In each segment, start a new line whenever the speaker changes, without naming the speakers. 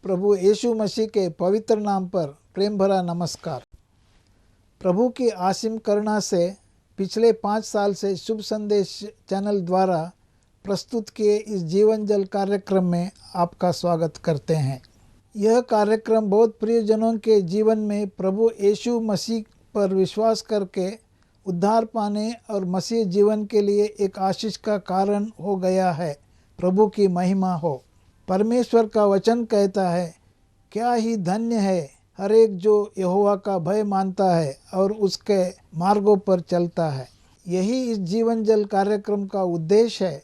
प्रभु यीशु मसीह के पवित्र नाम पर प्रेम भरा नमस्कार। प्रभु की असीम करुणा से पिछले 5 साल से शुभ संदेश चैनल द्वारा प्रस्तुत किए इस जीवन जल कार्यक्रम में आपका स्वागत करते हैं। यह कार्यक्रम बहुत प्रियजनों के जीवन में प्रभु यीशु मसीह पर विश्वास करके उद्धार पाने और मसीह जीवन के लिए एक आशीष का कारण हो गया है। प्रभु की महिमा हो। परमेश्वर का वचन कहता है, क्या ही धन्य है हर एक जो यहोवा का भय मानता है और उसके मार्गों पर चलता है। यही इस जीवन जल कार्यक्रम का उद्देश्य है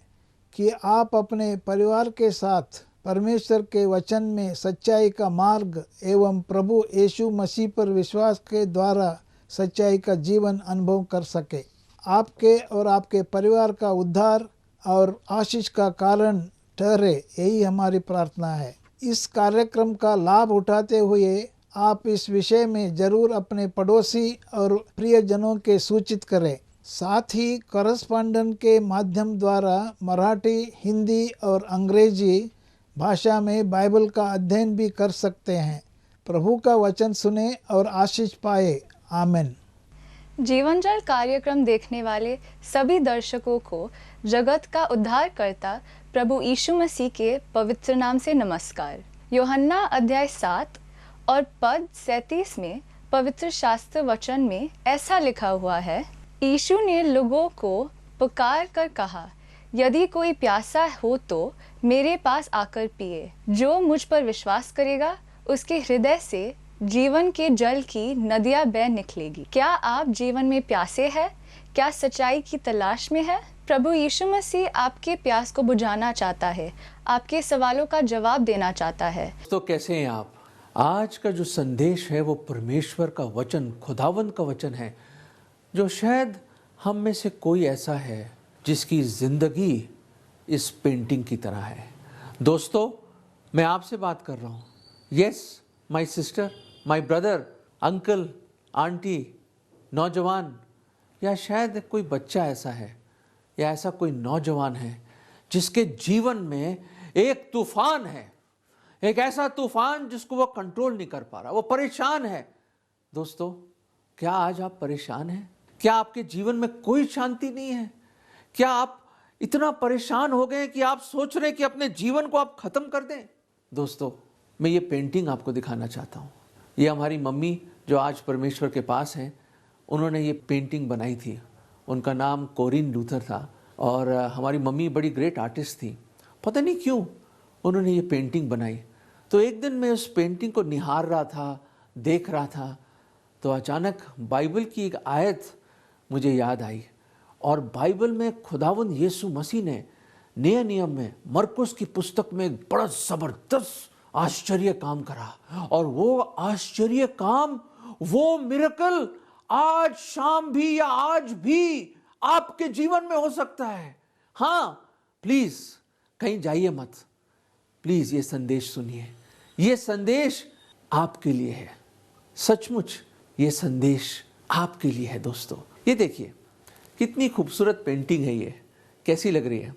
कि आप अपने परिवार के साथ परमेश्वर के वचन में सच्चाई का मार्ग एवं प्रभु यीशु मसीह पर विश्वास के द्वारा सच्चाई का जीवन अनुभव कर सके। आपके और आपके परिवार का उद्धार और आशीष का कारण ठहरे, यही हमारी प्रार्थना है। इस कार्यक्रम का लाभ उठाते हुए आप इस विषय में जरूर अपने पड़ोसी और प्रियजनों के सूचित करें। साथ ही करस्पॉन्डेंट के माध्यम द्वारा मराठी, हिंदी और अंग्रेजी भाषा में बाइबल का अध्ययन भी कर सकते हैं। प्रभु का वचन सुने और आशीष पाए। आमीन।
जीवन जल कार्यक्रम देखने वाले सभी दर्शकों को जगत का उद्धारकर्ता प्रभु यीशु मसीह के पवित्र नाम से नमस्कार। यूहन्ना अध्याय 7 और पद 37 में पवित्र शास्त्र वचन में ऐसा लिखा हुआ है, यीशु ने लोगों को पुकार कर कहा, यदि कोई प्यासा हो तो मेरे पास आकर पिए। जो मुझ पर विश्वास करेगा उसके हृदय से जीवन के जल की नदियां बह निकलेगी। क्या आप जीवन में प्यासे हैं? क्या सच्चाई की तलाश में है? प्रभु यीशु मसीह आपके प्यास को बुझाना चाहता है, आपके सवालों का जवाब देना चाहता है।
तो कैसे हैं आप? आज का जो संदेश है वो परमेश्वर का वचन, खुदावंद का वचन है, जो शायद हम में से कोई ऐसा है जिसकी जिंदगी इस पेंटिंग की तरह है। दोस्तों, मैं आपसे बात कर रहा हूँ। Yes, my sister, my brother, uncle, aunty, नौजवान, या शायद कोई बच्चा ऐसा है या ऐसा कोई नौजवान है जिसके जीवन में एक तूफान है, एक ऐसा तूफान जिसको वो कंट्रोल नहीं कर पा रहा, वो परेशान है। दोस्तों, क्या आज आप परेशान हैं? क्या आपके जीवन में कोई शांति नहीं है? क्या आप इतना परेशान हो गए कि आप सोच रहे हैं कि अपने जीवन को आप खत्म कर दें? दोस्तों, मैं ये पेंटिंग आपको दिखाना चाहता हूँ। ये हमारी मम्मी जो आज परमेश्वर के पास हैं, उन्होंने ये पेंटिंग बनाई थी। उनका नाम कोरिन लूथर था और हमारी मम्मी बड़ी ग्रेट आर्टिस्ट थी। पता नहीं क्यों उन्होंने ये पेंटिंग बनाई। तो एक दिन मैं उस पेंटिंग को निहार रहा था, देख रहा था, तो अचानक बाइबल की एक आयत मुझे याद आई। और बाइबल में खुदावंद यीशु मसीह ने नए नियम में मरकुस की पुस्तक में एक बड़ा ज़बरदस्त आश्चर्य काम करा। और वो आश्चर्य काम, वो मिरेकल आज शाम भी या आज भी आपके जीवन में हो सकता है। हाँ, प्लीज कहीं जाइए मत, प्लीज ये संदेश सुनिए। ये संदेश आपके लिए है। सचमुच ये संदेश आपके लिए है। दोस्तों, ये देखिए कितनी खूबसूरत पेंटिंग है। ये कैसी लग रही है?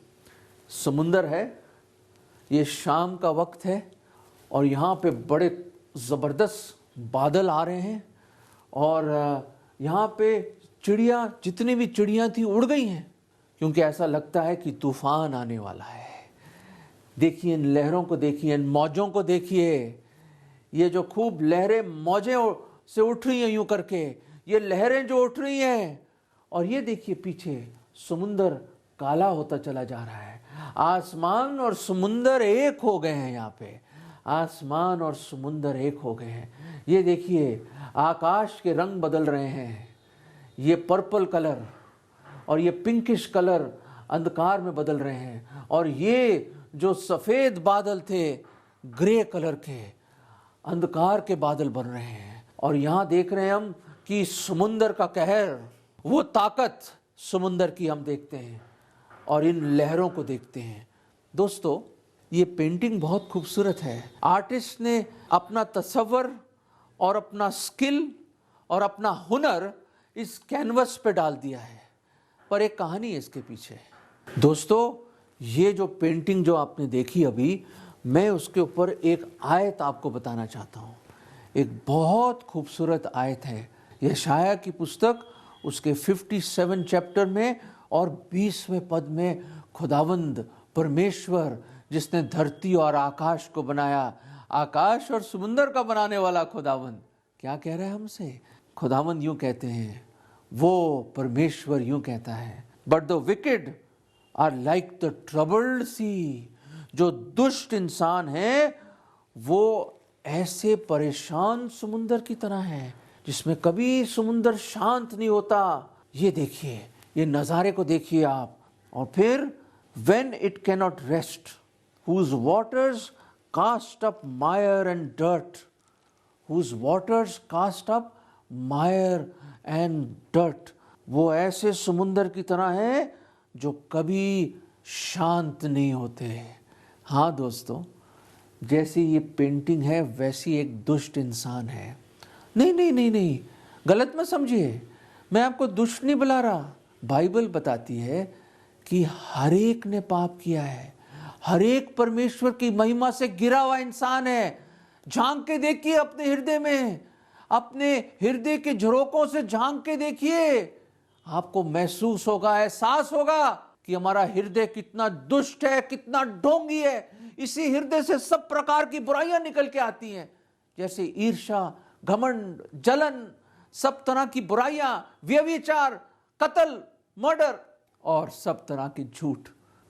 समुंदर है, ये शाम का वक्त है और यहाँ पे बड़े ज़बरदस्त बादल आ रहे हैं और यहाँ पे चिड़िया, जितनी भी चिड़ियाँ थी उड़ गई हैं, क्योंकि ऐसा लगता है कि तूफान आने वाला है। देखिए इन लहरों को, देखिए इन मौजों को, देखिए ये जो खूब लहरें मौजें से उठ रही हैं यूं करके, ये लहरें जो उठ रही हैं। और ये देखिए पीछे समुंदर काला होता चला जा रहा है। आसमान और समुंदर एक हो गए हैं। यहाँ पे आसमान और समुंदर एक हो गए हैं। ये देखिए आकाश के रंग बदल रहे हैं। ये पर्पल कलर और ये पिंकिश कलर अंधकार में बदल रहे हैं। और ये जो सफ़ेद बादल थे, ग्रे कलर के अंधकार के बादल बन रहे हैं। और यहाँ देख रहे हैं हम कि समुंदर का कहर, वो ताकत समुंदर की हम देखते हैं और इन लहरों को देखते हैं। दोस्तों, ये पेंटिंग बहुत खूबसूरत है। आर्टिस्ट ने अपना तसव्वुर और अपना स्किल और अपना हुनर इस कैनवस पे डाल दिया है, पर एक कहानी है इसके पीछे। दोस्तों, ये जो पेंटिंग जो आपने देखी अभी, मैं उसके ऊपर एक आयत आपको बताना चाहता हूँ। एक बहुत खूबसूरत आयत है यशाया की पुस्तक, उसके 57 चैप्टर में और 20वें पद में खुदावंद परमेश्वर जिसने धरती और आकाश को बनाया, आकाश और समुंदर का बनाने वाला खुदावंद क्या कह रहा है हमसे? खुदावंद यूं कहते हैं, वो परमेश्वर यूं कहता है, but the wicked are like the troubled sea, जो दुष्ट इंसान है वो ऐसे परेशान समुंदर की तरह है जिसमें कभी समुंदर शांत नहीं होता। ये देखिए, ये नज़ारे को देखिए आप। और फिर when it cannot rest, whose waters cast up mire and dirt, whose waters cast up mire and dirt, वो ऐसे समुंदर की तरह है जो कभी शांत नहीं होते। हाँ दोस्तों, जैसी ये पेंटिंग है वैसी एक दुष्ट इंसान है। नहीं नहीं नहीं नहीं, गलत मत समझिए, मैं आपको दुष्ट नहीं बुला रहा। बाइबल बताती है कि हर एक ने पाप किया है, हर एक परमेश्वर की महिमा से गिरा हुआ इंसान है। झांक के देखिए अपने हृदय में, अपने हृदय के झरोकों से झांक के देखिए, आपको महसूस होगा, एहसास होगा कि हमारा हृदय कितना दुष्ट है, कितना ढोंगी है। इसी हृदय से सब प्रकार की बुराइयां निकल के आती हैं, जैसे ईर्ष्या, घमंड, जलन, सब तरह की बुराइयां, व्यभिचार, कत्ल, मर्डर और सब तरह की झूठ।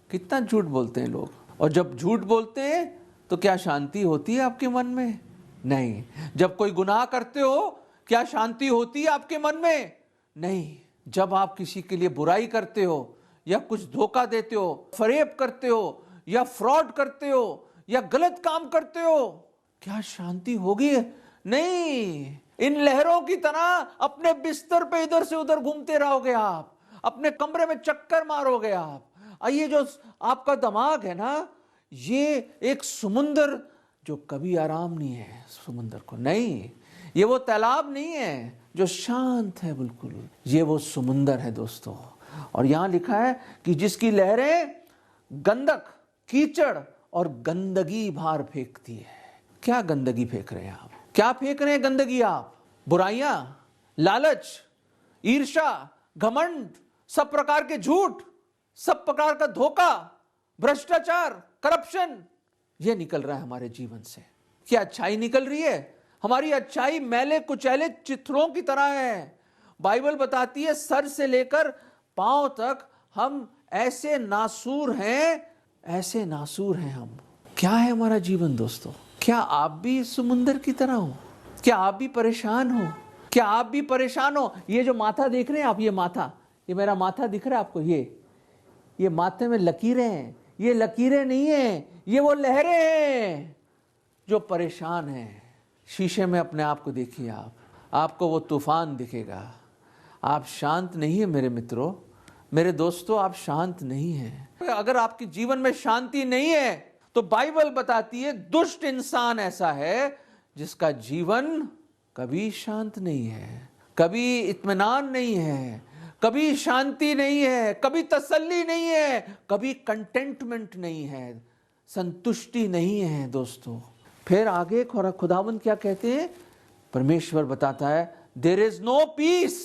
कितना झूठ बोलते हैं लोग। और जब झूठ बोलते हैं तो क्या शांति होती है आपके मन में? नहीं। जब कोई गुनाह करते हो क्या शांति होती है आपके मन में? नहीं। जब आप किसी के लिए बुराई करते हो या कुछ धोखा देते हो, फरेब करते हो या फ्रॉड करते हो या गलत काम करते हो, क्या शांति होगी? नहीं। इन लहरों की तरह अपने बिस्तर पे इधर से उधर घूमते रहोगे आप, अपने कमरे में चक्कर मारोगे आप। ये जो आपका दिमाग है ना, ये एक समुंदर जो कभी आराम नहीं है समुंदर को। नहीं, ये वो तालाब नहीं है जो शांत है बिल्कुल, ये वो समुंदर है दोस्तों। और यहां लिखा है कि जिसकी लहरें गंधक, कीचड़ और गंदगी बाहर फेंकती है। क्या गंदगी फेंक रहे हैं आप? क्या फेंक रहे हैं गंदगी आप? बुराइयां, लालच, ईर्ष्या, घमंड, सब प्रकार के झूठ, सब प्रकार का धोखा, भ्रष्टाचार, करप्शन, ये निकल रहा है हमारे जीवन से। क्या अच्छाई निकल रही है? हमारी अच्छाई मैले कुचैले चित्रों की तरह है। बाइबल बताती है सर से लेकर पांव तक हम ऐसे नासूर हैं, ऐसे नासूर हैं हम। क्या है हमारा जीवन दोस्तों? क्या आप भी समुंदर की तरह हो? क्या आप भी परेशान हो? क्या आप भी परेशान हो? ये जो माथा देख रहे हैं आप, ये माथा, ये मेरा माथा दिख रहा है आपको? ये माथे में लकीरें हैं। ये लकीरें नहीं है, ये वो लहरें हैं जो परेशान हैं। शीशे में अपने आप को देखिए आप, आपको वो तूफान दिखेगा। आप शांत नहीं है मेरे मित्रों, मेरे दोस्तों, आप शांत नहीं हैं। अगर आपके जीवन में शांति नहीं है तो बाइबल बताती है दुष्ट इंसान ऐसा है जिसका जीवन कभी शांत नहीं है, कभी इत्मीनान नहीं है, कभी शांति नहीं है, कभी तसल्ली नहीं है, कभी कंटेंटमेंट नहीं है, संतुष्टि नहीं है दोस्तों। फिर आगे खुदावंद क्या कहते हैं? परमेश्वर बताता है देयर इज नो पीस,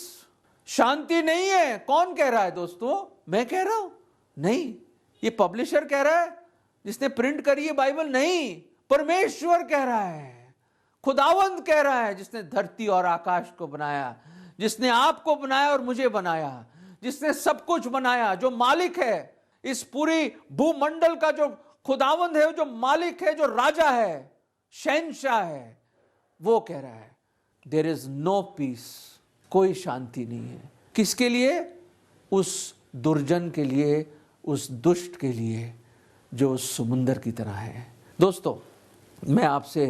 शांति नहीं है। कौन कह रहा है दोस्तों? मैं कह रहा हूं? नहीं, ये पब्लिशर कह रहा है जिसने प्रिंट करी है बाइबल? नहीं, परमेश्वर कह रहा है, खुदावंद कह रहा है जिसने धरती और आकाश को बनाया, जिसने आपको बनाया और मुझे बनाया, जिसने सब कुछ बनाया, जो मालिक है इस पूरी भूमंडल का, जो खुदावंद है, जो मालिक है, जो राजा है, शहंशाह है, वो कह रहा है देयर इज नो पीस, कोई शांति नहीं है। किसके लिए? उस दुर्जन के लिए, उस दुष्ट के लिए जो समुंदर की तरह है। दोस्तों, मैं आपसे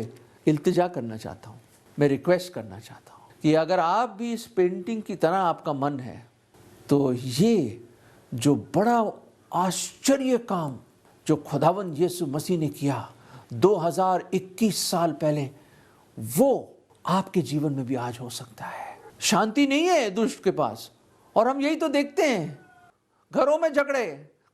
इल्तिजा करना चाहता हूं, मैं रिक्वेस्ट करना चाहता हूं कि अगर आप भी इस पेंटिंग की तरह आपका मन है तो ये जो बड़ा आश्चर्य काम जो खुदावंद यीशु मसीह ने किया 2021 साल पहले, वो आपके जीवन में भी आज हो सकता है। शांति नहीं है दुष्ट के पास, और हम यही तो देखते हैं। घरों में झगड़े,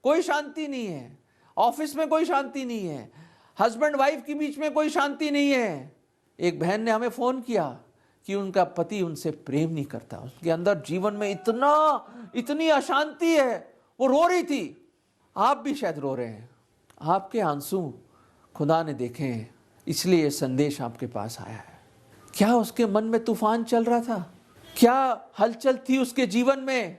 कोई शांति नहीं है, ऑफिस में कोई शांति नहीं है, हस्बैंड वाइफ के बीच में कोई शांति नहीं है। एक बहन ने हमें फोन किया कि उनका पति उनसे प्रेम नहीं करता, उसके अंदर जीवन में इतनी अशांति है, वो रो रही थी। आप भी शायद रो रहे हैं, आपके आंसू खुदा ने देखे हैं, इसलिए ये संदेश आपके पास आया है। क्या उसके मन में तूफान चल रहा था? क्या हलचल थी उसके जीवन में?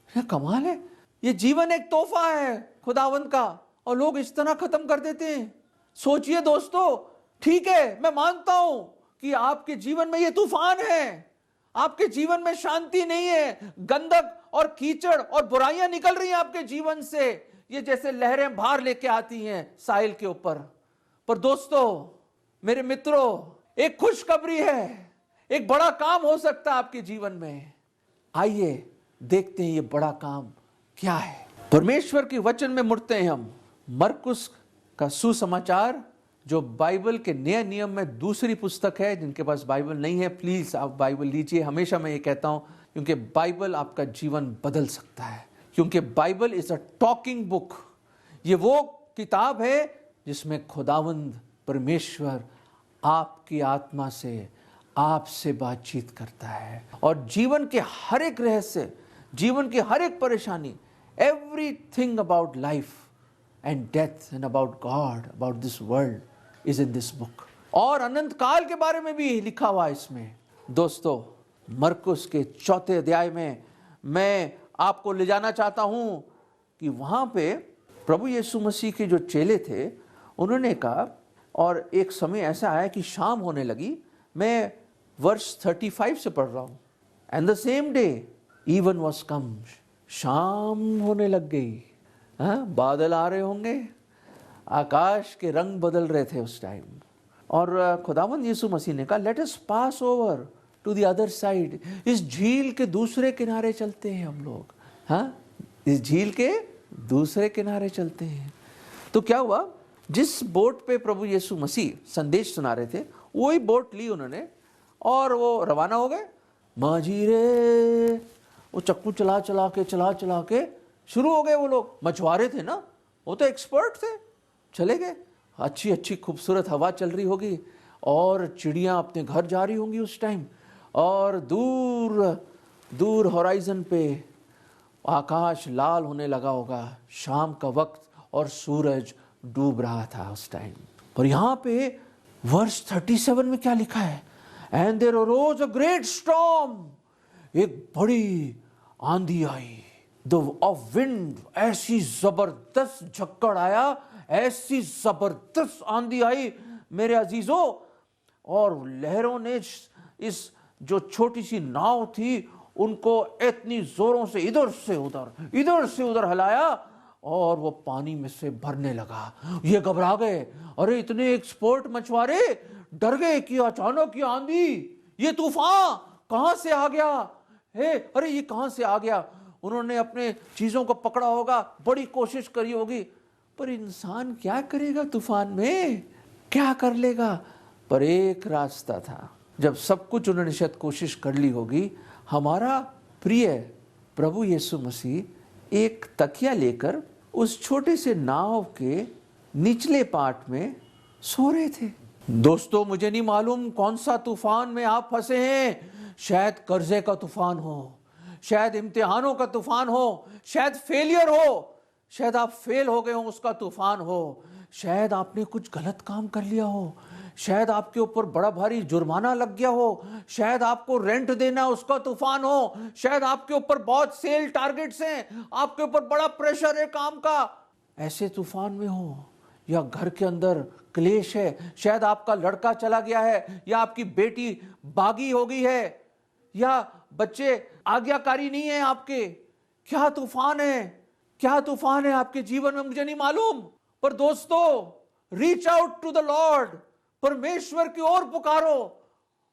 कमाल है, ये जीवन एक तोहफा है खुदावंद का, और लोग इस तरह खत्म कर देते हैं। सोचिए दोस्तों, ठीक है, मैं मानता हूं कि आपके जीवन में ये तूफान है, आपके जीवन में शांति नहीं है, गंदक और कीचड़ और बुराइयां निकल रही हैं आपके जीवन से, ये जैसे लहरें बाहर लेके आती हैं साहिल के ऊपर। पर दोस्तों, मेरे मित्रों, एक खुशखबरी है, एक बड़ा काम हो सकता है आपके जीवन में। आइए देखते हैं ये बड़ा काम क्या है। परमेश्वर के वचन में मुड़ते हैं हम। मरकुस का सुसमाचार, जो बाइबल के नए नियम में दूसरी पुस्तक है। जिनके पास बाइबल नहीं है, प्लीज आप बाइबल लीजिए। हमेशा मैं ये कहता हूं, क्योंकि बाइबल आपका जीवन बदल सकता है, क्योंकि Bible is a talking book. ये वो किताब है जिसमें खुदावंद परमेश्वर आपकी आत्मा से, आपसे बातचीत करता है, और जीवन के हर एक रहस्य, जीवन की हर एक परेशानी, everything about life and death and about God, about this world is in this book. और अनंत काल के बारे में भी लिखा हुआ है इसमें। दोस्तों, मरकुस के 4 अध्याय में मैं आपको ले जाना चाहता हूं कि वहां पे प्रभु यीशु मसीह के जो चेले थे, उन्होंने कहा, और एक समय ऐसा आया कि शाम होने लगी। मैं वर्ष 35 से पढ़ रहा हूं। And the same day even was कम, शाम होने लग गई। बादल आ रहे होंगे, आकाश के रंग बदल रहे थे उस टाइम, और खुदावंद यीशु मसीह ने कहा, let us pass over to the other side. इस झील के दूसरे किनारे चलते हैं हम लोग। इस झील के दूसरे किनारे चलते हैं। तो क्या हुआ, जिस बोट पे प्रभु यीशु मसीह संदेश सुना रहे थे, वही बोट ली उन्होंने और वो रवाना हो गए। माजी रे, वो चक्कू चला चला के शुरू हो गए। वो लोग मछुआरे थे ना, वो तो एक्सपर्ट थे, चले गए। अच्छी खूबसूरत हवा चल रही होगी, और चिड़ियां अपने घर जा रही होंगी उस टाइम, और दूर दूर होराइजन पे आकाश लाल होने लगा होगा, शाम का वक्त, और सूरज डूब रहा था उस टाइम। पर यहां पे वर्ष 37 में क्या लिखा है, and there arose a great storm, एक बड़ी आंधी आई, द ऑफ विंड, ऐसी जबरदस्त झक्कड़ आया, ऐसी जबरदस्त आंधी आई मेरे अजीजों, और लहरों ने इस जो छोटी सी नाव थी उनको इतनी जोरों से इधर से उधर हिलाया, और वो पानी में से भरने लगा। ये घबरा गए, अरे इतने एक्सपर्ट मछुआरे डर गए कि अचानक ये आंधी, ये तूफान कहां से आ गया है, अरे ये कहां से आ गया। उन्होंने अपने चीजों को पकड़ा होगा, बड़ी कोशिश करी होगी, पर इंसान क्या करेगा तूफान में, क्या कर लेगा। पर एक रास्ता था, जब सब कुछ उन्होंने शायद कोशिश कर ली होगी, हमारा प्रिय प्रभु यीशु मसीह एक तकिया लेकर उस छोटे से नाव के निचले पार्ट में सो रहे थे। दोस्तों, मुझे नहीं मालूम कौन सा तूफान में आप फंसे हैं। शायद कर्जे का तूफान हो, शायद इम्तिहानों का तूफान हो, शायद फेलियर हो, शायद आप फेल हो गए हो उसका तूफान हो, शायद आपने कुछ गलत काम कर लिया हो, शायद आपके ऊपर बड़ा भारी जुर्माना लग गया हो, शायद आपको रेंट देना उसका तूफान हो, शायद आपके ऊपर बहुत सेल टारगेट्स हैं, आपके ऊपर बड़ा प्रेशर है काम का, ऐसे तूफान में हो। या घर के अंदर क्लेश है, शायद आपका लड़का चला गया है, या आपकी बेटी बागी हो गई है, या बच्चे आज्ञाकारी नहीं है आपके। क्या तूफान है, क्या तूफान है आपके जीवन में, मुझे नहीं मालूम। पर दोस्तों, reach out to the lord, परमेश्वर की ओर पुकारो।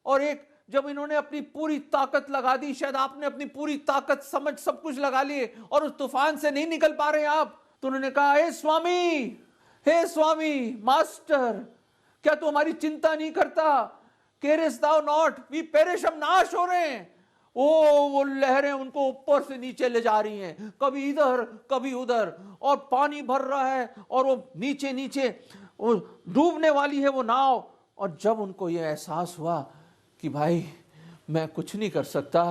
और एक जब इन्होंने अपनी पूरी ताकत लगा दी, शायद आपने अपनी पूरी ताकत समझ सब कुछ लगा लिए, और उस तूफान से नहीं निकल पा रहे आप, तो उन्होंने कहा, हे स्वामी मास्टर, क्या तू हमारी चिंता नहीं करता, केयरस्ट thou not, वी पेरिश, हम नाश हो रहे हैं। वो लहरें उनको ऊपर से नीचे ले जा रही हैं, कभी इधर कभी उधर, और पानी भर रहा है, और वो नीचे नीचे वो डूबने वाली है वो नाव। और जब उनको ये एहसास हुआ कि भाई मैं कुछ नहीं कर सकता,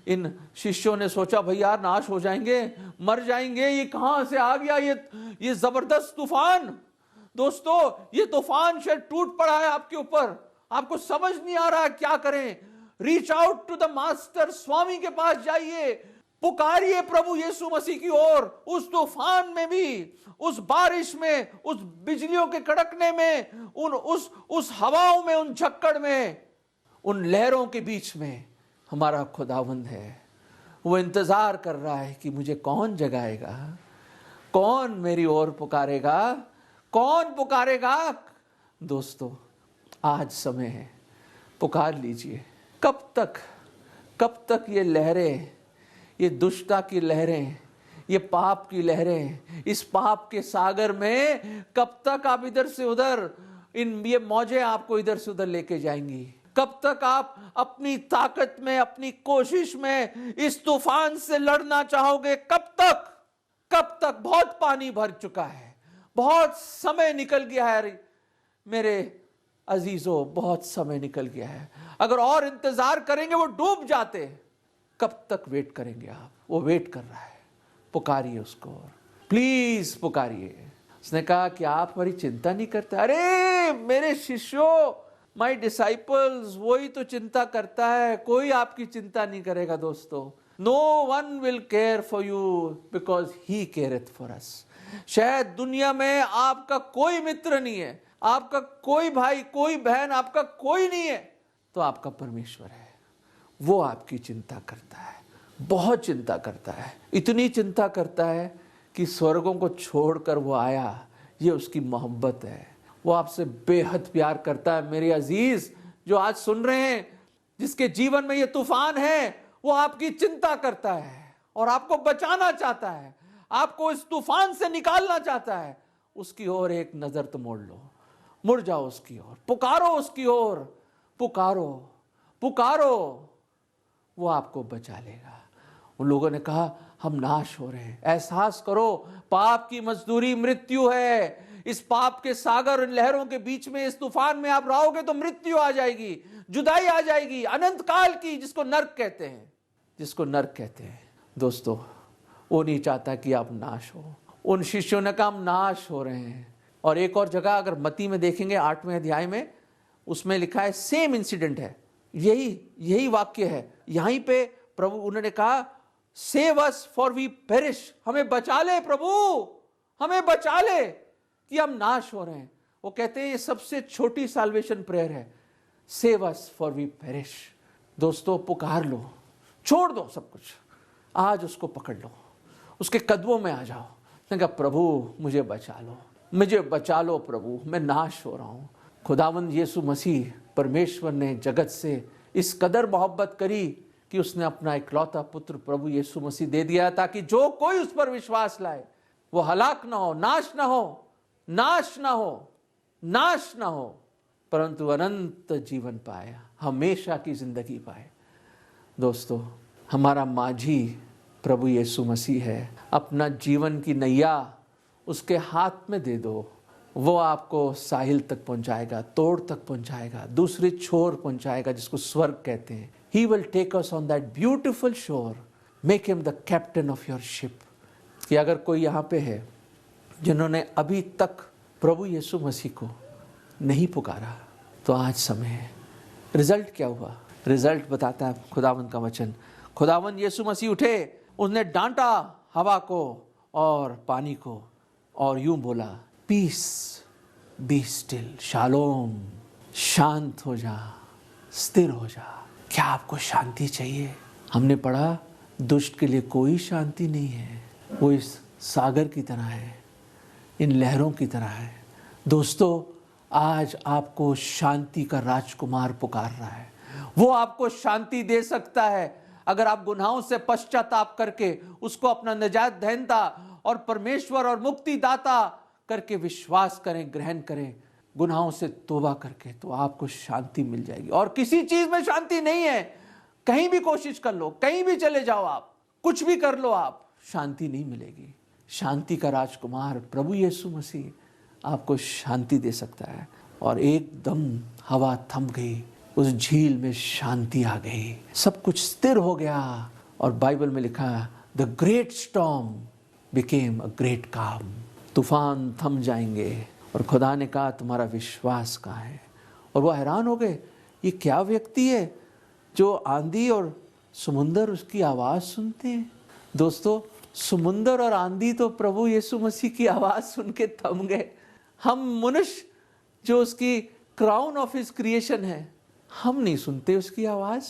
इन शिष्यों ने सोचा भाई यार नाश हो जाएंगे, मर जाएंगे, ये कहां से आ गया ये जबरदस्त तूफान। दोस्तों ये तूफान शायद टूट पड़ा है आपके ऊपर, आपको समझ नहीं आ रहा है क्या करें। Reach out to the master, स्वामी के पास जाइए, पुकारिए प्रभु यीशु मसीह की ओर। उस तूफान में भी, उस बारिश में, उस बिजलियों के कड़कने में, उस हवाओं में, उन झक्कड़ में, उन लहरों के बीच में हमारा खुदावंद है। वो इंतजार कर रहा है कि मुझे कौन जगाएगा, कौन मेरी ओर पुकारेगा, कौन पुकारेगा। दोस्तों आज समय है, पुकार लीजिए। कब तक ये लहरें, ये दुष्टता की लहरें, ये पाप की लहरें, इस पाप के सागर में कब तक आप इधर से उधर, ये मौजें आपको इधर से उधर लेके जाएंगी। कब तक आप अपनी ताकत में, अपनी कोशिश में इस तूफान से लड़ना चाहोगे? कब तक? बहुत पानी भर चुका है, बहुत समय निकल गया है मेरे अजीजों, बहुत समय निकल गया है। अगर और इंतजार करेंगे वो डूब जाते। कब तक वेट करेंगे आप? वो वेट कर रहा है, पुकारिए उसको, प्लीज पुकारिए। उसने कहा कि आप हमारी चिंता नहीं करते। अरे मेरे शिष्यों, माय डिसाइपल्स, वही तो चिंता करता है, कोई आपकी चिंता नहीं करेगा। दोस्तों no one will care for you because he careth for us. शायद दुनिया में आपका कोई मित्र नहीं है, आपका कोई भाई, कोई बहन, आपका कोई नहीं है, तो आपका परमेश्वर है। वो आपकी चिंता करता है, बहुत चिंता करता है, इतनी चिंता करता है कि स्वर्गों को छोड़कर वो आया। ये उसकी मोहब्बत है, वो आपसे बेहद प्यार करता है। मेरे अजीज जो आज सुन रहे हैं, जिसके जीवन में ये तूफान है, वो आपकी चिंता करता है और आपको बचाना चाहता है, आपको इस तूफान से निकालना चाहता है। उसकी ओर एक नजर तो मोड़ लो, मुड़ जाओ उसकी ओर, पुकारो उसकी ओर, पुकारो पुकारो, वो आपको बचा लेगा। उन लोगों ने कहा हम नाश हो रहे हैं। एहसास करो, पाप की मजदूरी मृत्यु है। इस पाप के सागर, इन लहरों के बीच में, इस तूफान में आप रहोगे तो मृत्यु आ जाएगी, जुदाई आ जाएगी, अनंत काल की, जिसको नर्क कहते हैं, जिसको नर्क कहते हैं। दोस्तों वो नहीं चाहता कि आप नाश हो। उन शिष्यों ने कहा हम नाश हो रहे हैं। और एक और जगह अगर मत्ती में देखेंगे 8वें अध्याय में, उसमें लिखा है, सेम इंसिडेंट है, यही वाक्य है। यहीं पे प्रभु उन्होंने कहा save us for we perish, हमें बचा ले प्रभु, हमें बचा ले कि हम नाश हो रहे हैं। वो कहते हैं ये सबसे छोटी साल्वेशन प्रेयर है, save us for we perish. दोस्तों पुकार लो, छोड़ दो सब कुछ, आज उसको पकड़ लो, उसके कदमों में आ जाओ। कहा प्रभु मुझे बचा लो, मुझे बचा लो प्रभु, मैं नाश हो रहा हूं। खुदावंद यीशु मसीह परमेश्वर ने जगत से इस कदर मोहब्बत करी कि उसने अपना इकलौता पुत्र प्रभु यीशु मसीह दे दिया, ताकि जो कोई उस पर विश्वास लाए वो हलाक ना हो, नाश ना हो, नाश ना हो, नाश ना हो, परंतु अनंत जीवन पाए, हमेशा की जिंदगी पाए। दोस्तों हमारा माझी प्रभु यीशु मसीह है। अपना जीवन की नैया उसके हाथ में दे दो, वो आपको साहिल तक पहुंचाएगा, तोड़ तक पहुंचाएगा, दूसरी छोर पहुंचाएगा, जिसको स्वर्ग कहते हैं। He will take us on that beautiful shore, make him the captain of your ship। कि अगर कोई यहाँ पे है जिन्होंने अभी तक प्रभु यीशु मसीह को नहीं पुकारा, तो आज समय है। रिजल्ट क्या हुआ? रिजल्ट बताता है खुदावंद का वचन। खुदावंद यीशु मसीह उठे, उसने डांटा हवा को और पानी को और यूं बोला, पीस बी स्टिल, शालोम, शांत हो जा, स्थिर हो जा। क्या आपको शांति चाहिए? हमने पढ़ा दुष्ट के लिए कोई शांति नहीं है, वो इस सागर की तरह है, इन लहरों की तरह है। दोस्तों आज आपको शांति का राजकुमार पुकार रहा है, वो आपको शांति दे सकता है। अगर आप गुनाहों से पश्चाताप करके उसको अपना निजात दहनता और परमेश्वर और मुक्तिदाता करके विश्वास करें, ग्रहण करें, गुनाहों से तौबा करके, तो आपको शांति मिल जाएगी। और किसी चीज में शांति नहीं है, कहीं भी कोशिश कर लो, कहीं भी चले जाओ आप, कुछ भी कर लो आप, शांति नहीं मिलेगी। शांति का राजकुमार प्रभु यीशु मसीह आपको शांति दे सकता है। और एकदम हवा थम गई, उस झील में शांति आ गई, सब कुछ स्थिर हो गया। और बाइबल में लिखा है the great storm became a great काम। तूफान थम जाएंगे। और खुदा ने कहा तुम्हारा विश्वास कहाँ है? और वो हैरान हो गए, ये क्या व्यक्ति है जो आंधी और समुंदर उसकी आवाज़ सुनते हैं। दोस्तों, समुंदर और आंधी तो प्रभु यीशु मसीह की आवाज़ सुन के थम गए। हम मनुष्य जो उसकी क्राउन ऑफ हिज क्रिएशन है, हम नहीं सुनते उसकी आवाज़।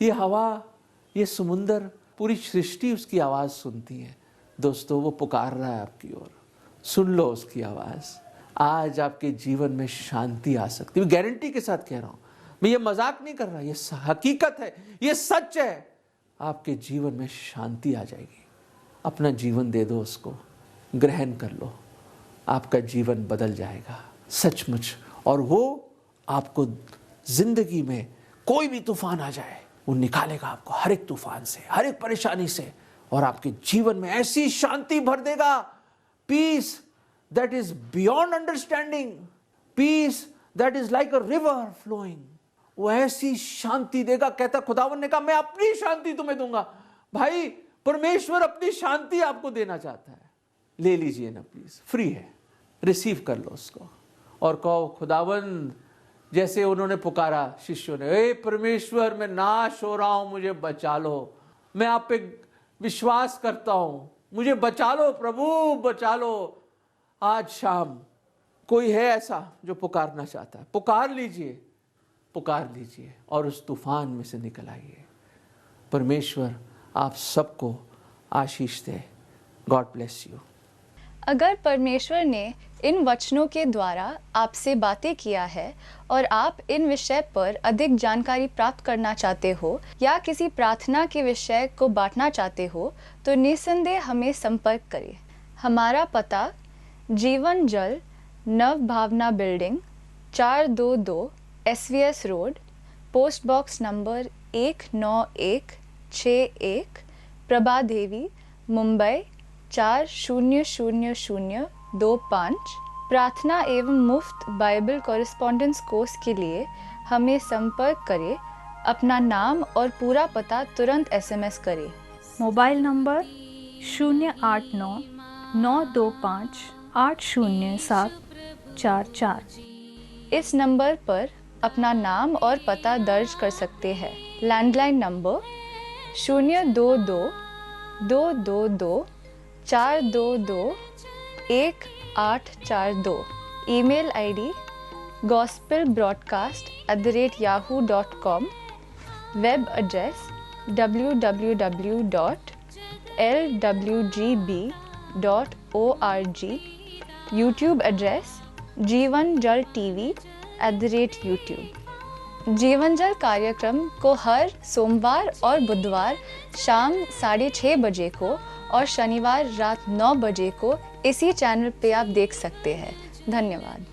ये हवा, ये समुंदर, पूरी सृष्टि उसकी आवाज़ सुनती है। दोस्तों, वो पुकार रहा है आपकी ओर, सुन लो उसकी आवाज़। आज आपके जीवन में शांति आ सकती है, गारंटी के साथ कह रहा हूँ। मैं ये मजाक नहीं कर रहा, ये हकीकत है, ये सच है। आपके जीवन में शांति आ जाएगी। अपना जीवन दे दो उसको, ग्रहण कर लो, आपका जीवन बदल जाएगा सचमुच। और वो आपको जिंदगी में कोई भी तूफान आ जाए, वो निकालेगा आपको हर एक तूफान से, हर एक परेशानी से, और आपके जीवन में ऐसी शांति भर देगा, peace that is beyond understanding, peace that is like a river flowing. वो ऐसी शांति देगा। कहता खुदावन ने कहा मैं अपनी शांति तुम्हें दूंगा। भाई, परमेश्वर अपनी शांति आपको देना चाहता है। ले लीजिए ना प्लीज, फ्री है, रिसीव कर लो उसको और कहो खुदावन, जैसे उन्होंने पुकारा शिष्यों ने, ए परमेश्वर मैं नाश हो रहा हूं, मुझे बचा लो, मैं आप पे विश्वास करता हूं, मुझे बचा लो प्रभु, बचा लो। आज शाम कोई है ऐसा जो पुकारना चाहता है, पुकार लीजिए और उस तूफान में से निकल आइए। परमेश्वर आप सबको आशीष दे। God bless you.
अगर परमेश्वर ने इन वचनों के द्वारा आपसे बातें किया है और आप इन विषय पर अधिक जानकारी प्राप्त करना चाहते हो या किसी प्रार्थना के विषय को बांटना चाहते हो, तो निसंदेह हमें संपर्क करें। हमारा पता Jeevan Jal Nav Bhavna building 422 SVS road, post box number 19161, Prabha Devi, Mumbai 400025। प्रार्थना एवं मुफ्त बाइबल कॉरेस्पॉन्डेंस कोर्स के लिए हमें संपर्क करें। अपना नाम और पूरा पता तुरंत SMS करें।
Mobile number 089-925-80744।
इस नंबर पर अपना नाम और पता दर्ज कर सकते हैं। Landline number 022-222-422-1842। Email ID gospelbroadcast@yahoo.com। Web address www.lwgb.org। YouTube address जीवन जल TV@YouTube। जीवन जल कार्यक्रम को हर सोमवार और बुधवार शाम 6:30 बजे को और शनिवार रात 9 बजे को इसी चैनल पे आप देख सकते हैं। धन्यवाद।